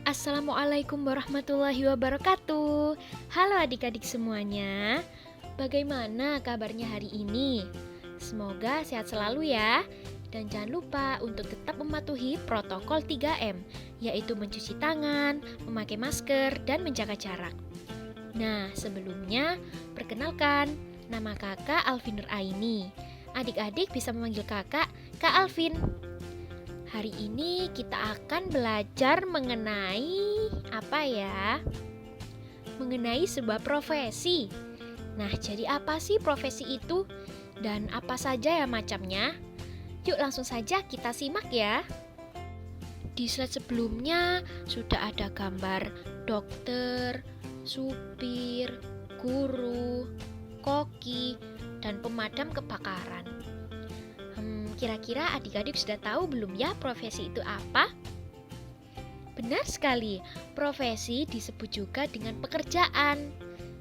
Assalamualaikum warahmatullahi wabarakatuh. Halo adik-adik semuanya. Bagaimana kabarnya hari ini? Semoga sehat selalu ya. Dan jangan lupa untuk tetap mematuhi protokol 3M, yaitu mencuci tangan, memakai masker, dan menjaga jarak. Nah, sebelumnya perkenalkan, nama kakak Alvin Nuraini. Adik-adik bisa memanggil kakak Kak Alvin. Hari ini kita akan belajar mengenai apa ya? Mengenai sebuah profesi. Nah, jadi apa sih profesi itu? Dan apa saja ya macamnya? Yuk langsung saja kita simak ya. Di slide sebelumnya sudah ada gambar dokter, supir, guru, koki, dan pemadam kebakaran. Kira-kira adik-adik sudah tahu belum ya profesi itu apa? Benar sekali, profesi disebut juga dengan pekerjaan.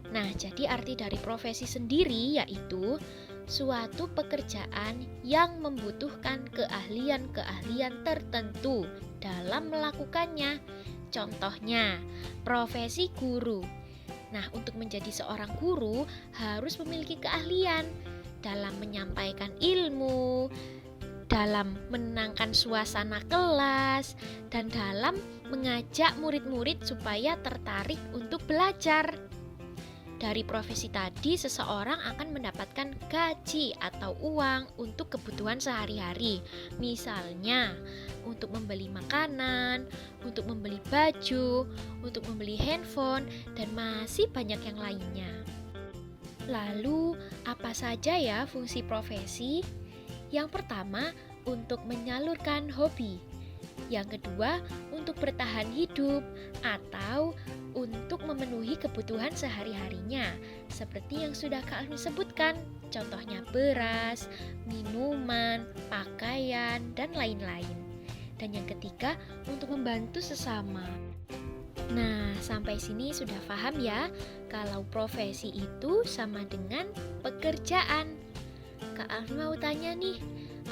Nah, jadi arti dari profesi sendiri yaitu suatu pekerjaan yang membutuhkan keahlian-keahlian tertentu dalam melakukannya. Contohnya, profesi guru. Nah, untuk menjadi seorang guru harus memiliki keahlian dalam menyampaikan ilmu, dalam menenangkan suasana kelas, dan dalam mengajak murid-murid supaya tertarik untuk belajar. Dari profesi tadi, seseorang akan mendapatkan gaji atau uang untuk kebutuhan sehari-hari. Misalnya, untuk membeli makanan, untuk membeli baju, untuk membeli handphone, dan masih banyak yang lainnya. Lalu, apa saja ya fungsi profesi? Yang pertama, untuk menyalurkan hobi. Yang kedua, untuk bertahan hidup atau untuk memenuhi kebutuhan sehari-harinya, seperti yang sudah Kak Alvin sebutkan, contohnya beras, minuman, pakaian, dan lain-lain. Dan yang ketiga, untuk membantu sesama. Nah, sampai sini sudah paham ya, kalau profesi itu sama dengan pekerjaan. Kak Alvin mau tanya nih,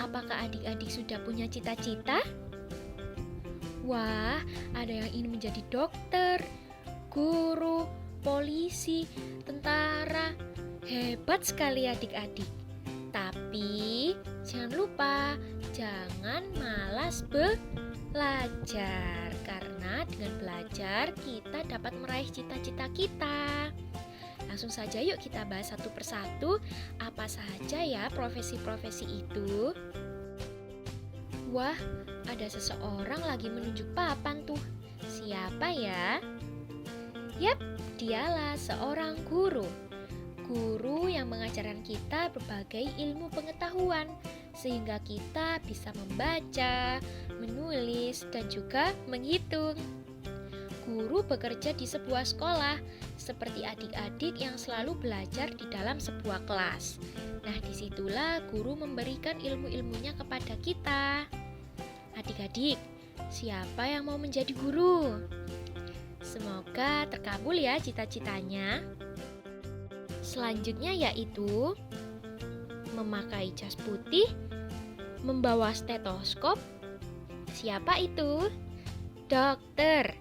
apakah adik-adik sudah punya cita-cita? Wah, ada yang ingin menjadi dokter, guru, polisi, tentara. Hebat sekali adik-adik. Tapi jangan lupa, jangan malas belajar. Karena dengan belajar kita dapat meraih cita-cita kita. Langsung saja yuk kita bahas satu persatu apa saja ya profesi-profesi itu. Wah, ada seseorang lagi menunjuk papan tuh. Siapa ya? Yap, dialah seorang guru. Guru yang mengajarkan kita berbagai ilmu pengetahuan sehingga kita bisa membaca, menulis, dan juga menghitung. Guru bekerja di sebuah sekolah, seperti adik-adik yang selalu belajar di dalam sebuah kelas. Nah, disitulah guru memberikan ilmu-ilmunya kepada kita. Adik-adik, siapa yang mau menjadi guru? Semoga terkabul ya cita-citanya. Selanjutnya yaitu memakai jas putih, membawa stetoskop. Siapa itu? Dokter.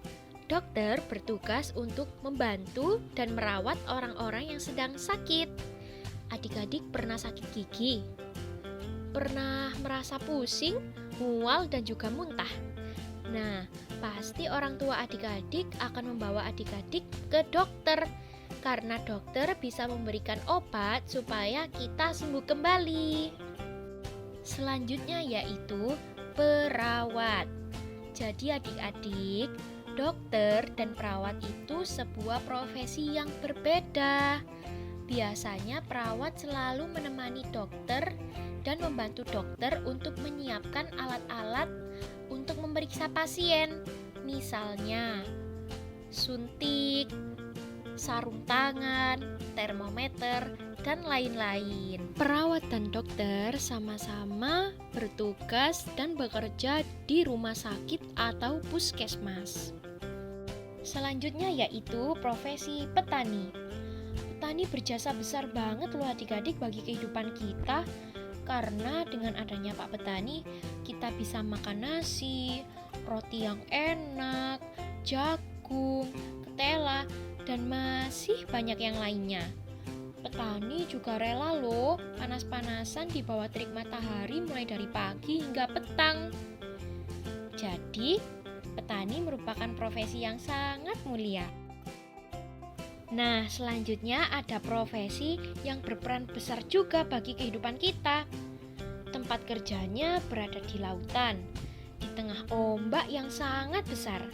Dokter bertugas untuk membantu dan merawat orang-orang yang sedang sakit. Adik-adik pernah sakit gigi? Pernah merasa pusing, mual, dan juga muntah? Nah, pasti orang tua adik-adik akan membawa adik-adik ke dokter. Karena dokter bisa memberikan obat supaya kita sembuh kembali. Selanjutnya yaitu perawat. Jadi adik-adik, dokter dan perawat itu sebuah profesi yang berbeda. Biasanya perawat selalu menemani dokter dan membantu dokter untuk menyiapkan alat-alat untuk memeriksa pasien. Misalnya, suntik, sarung tangan, termometer, dan lain-lain. Perawat dan dokter sama-sama bertugas dan bekerja di rumah sakit atau puskesmas. Selanjutnya yaitu profesi petani. Petani berjasa besar banget loh adik-adik bagi kehidupan kita. Karena dengan adanya Pak Petani, kita bisa makan nasi, roti yang enak, jagung, ketela, dan masih banyak yang lainnya. Petani juga rela loh panas-panasan di bawah terik matahari mulai dari pagi hingga petang. Jadi, petani merupakan profesi yang sangat mulia. Nah, selanjutnya ada profesi yang berperan besar juga bagi kehidupan kita. Tempat kerjanya berada di lautan, di tengah ombak yang sangat besar.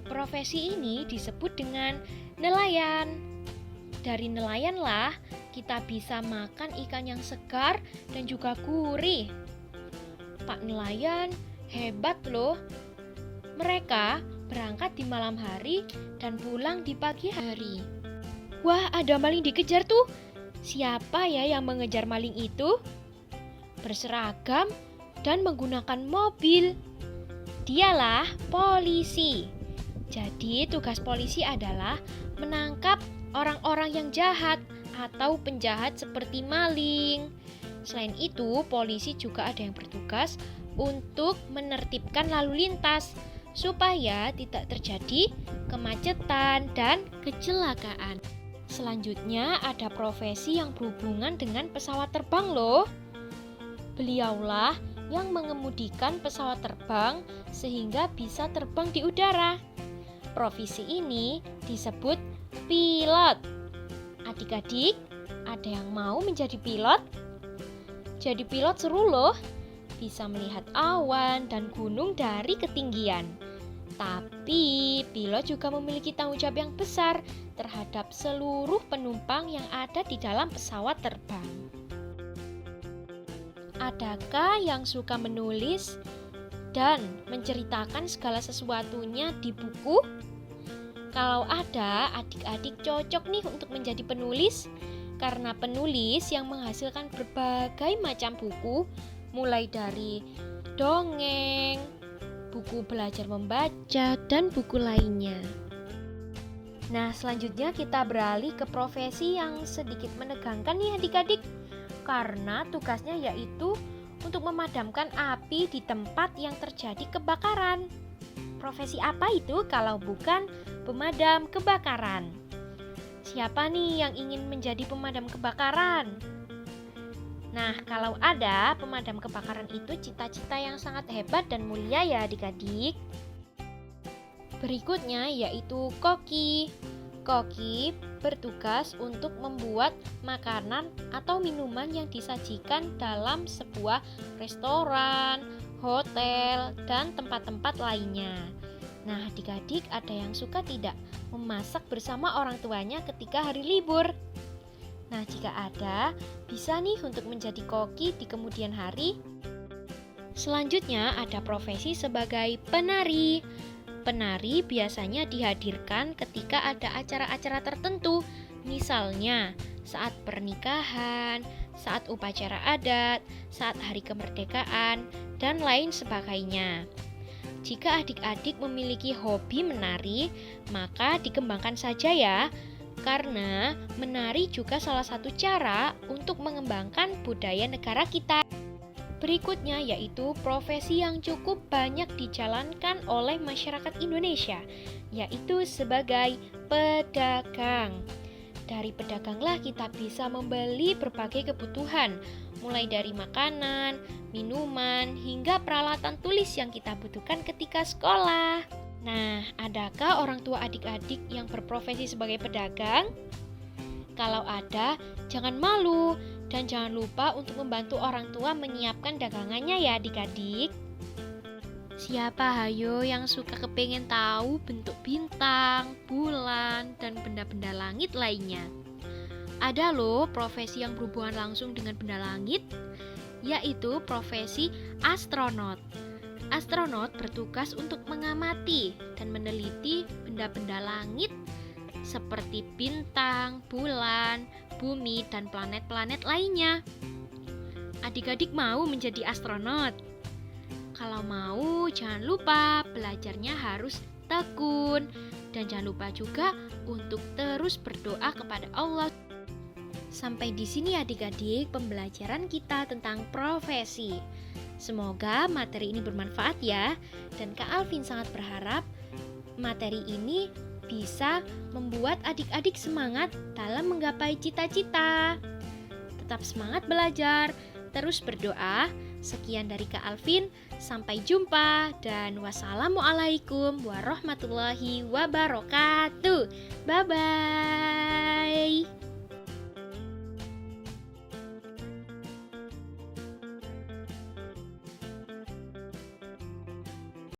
Profesi ini disebut dengan nelayan. Dari nelayanlah kita bisa makan ikan yang segar dan juga gurih. Pak nelayan hebat loh. Mereka berangkat di malam hari dan pulang di pagi hari. Wah, ada maling dikejar tuh. Siapa ya yang mengejar maling itu? Berseragam dan menggunakan mobil. Dialah polisi. Jadi tugas polisi adalah menangkap orang-orang yang jahat atau penjahat seperti maling. Selain itu, polisi juga ada yang bertugas untuk menertibkan lalu lintas supaya tidak terjadi kemacetan dan kecelakaan. Selanjutnya ada profesi yang berhubungan dengan pesawat terbang loh. Beliaulah yang mengemudikan pesawat terbang sehingga bisa terbang di udara. Profesi ini disebut pilot. Adik-adik, ada yang mau menjadi pilot? Jadi pilot seru loh. Bisa melihat awan dan gunung dari ketinggian. Tapi pilot juga memiliki tanggung jawab yang besar terhadap seluruh penumpang yang ada di dalam pesawat terbang. Adakah yang suka menulis dan menceritakan segala sesuatunya di buku? Kalau ada, adik-adik cocok nih untuk menjadi penulis, karena penulis yang menghasilkan berbagai macam buku, mulai dari dongeng, buku belajar membaca, dan buku lainnya. Nah, selanjutnya kita beralih ke profesi yang sedikit menegangkan nih adik-adik, karena tugasnya yaitu untuk memadamkan api di tempat yang terjadi kebakaran. Profesi apa itu kalau bukan pemadam kebakaran? Siapa nih yang ingin menjadi pemadam kebakaran? Nah, kalau ada pemadam kebakaran itu cita-cita yang sangat hebat dan mulia ya adik-adik. Berikutnya yaitu koki. Koki bertugas untuk membuat makanan atau minuman yang disajikan dalam sebuah restoran, hotel, dan tempat-tempat lainnya. Nah, adik-adik ada yang suka tidak memasak bersama orang tuanya ketika hari libur? Nah, jika ada, bisa nih untuk menjadi koki di kemudian hari. Selanjutnya ada profesi sebagai penari. Penari biasanya dihadirkan ketika ada acara-acara tertentu, misalnya saat pernikahan, saat upacara adat, saat hari kemerdekaan, dan lain sebagainya. Jika adik-adik memiliki hobi menari, maka dikembangkan saja ya, karena menari juga salah satu cara untuk mengembangkan budaya negara kita. Berikutnya yaitu profesi yang cukup banyak dijalankan oleh masyarakat Indonesia, yaitu sebagai pedagang. Dari pedaganglah kita bisa membeli berbagai kebutuhan, mulai dari makanan, minuman, hingga peralatan tulis yang kita butuhkan ketika sekolah. Nah, adakah orang tua adik-adik yang berprofesi sebagai pedagang? Kalau ada, jangan malu dan jangan lupa untuk membantu orang tua menyiapkan dagangannya ya adik-adik. Siapa hayo yang suka kepengen tahu bentuk bintang, bulan, dan benda-benda langit lainnya? Ada loh profesi yang berhubungan langsung dengan benda langit, yaitu profesi astronot. Astronot bertugas untuk mengamati dan meneliti benda-benda langit seperti bintang, bulan, bumi, dan planet-planet lainnya. Adik-adik mau menjadi astronot? Kalau mau, jangan lupa belajarnya harus tekun. Dan jangan lupa juga untuk terus berdoa kepada Allah. Sampai di sini adik-adik pembelajaran kita tentang profesi. Semoga materi ini bermanfaat ya. Dan Kak Alvin sangat berharap materi ini bisa membuat adik-adik semangat dalam menggapai cita-cita. Tetap semangat belajar, terus berdoa. Sekian dari Kak Alvin, sampai jumpa dan wassalamualaikum warahmatullahi wabarakatuh. Bye-bye.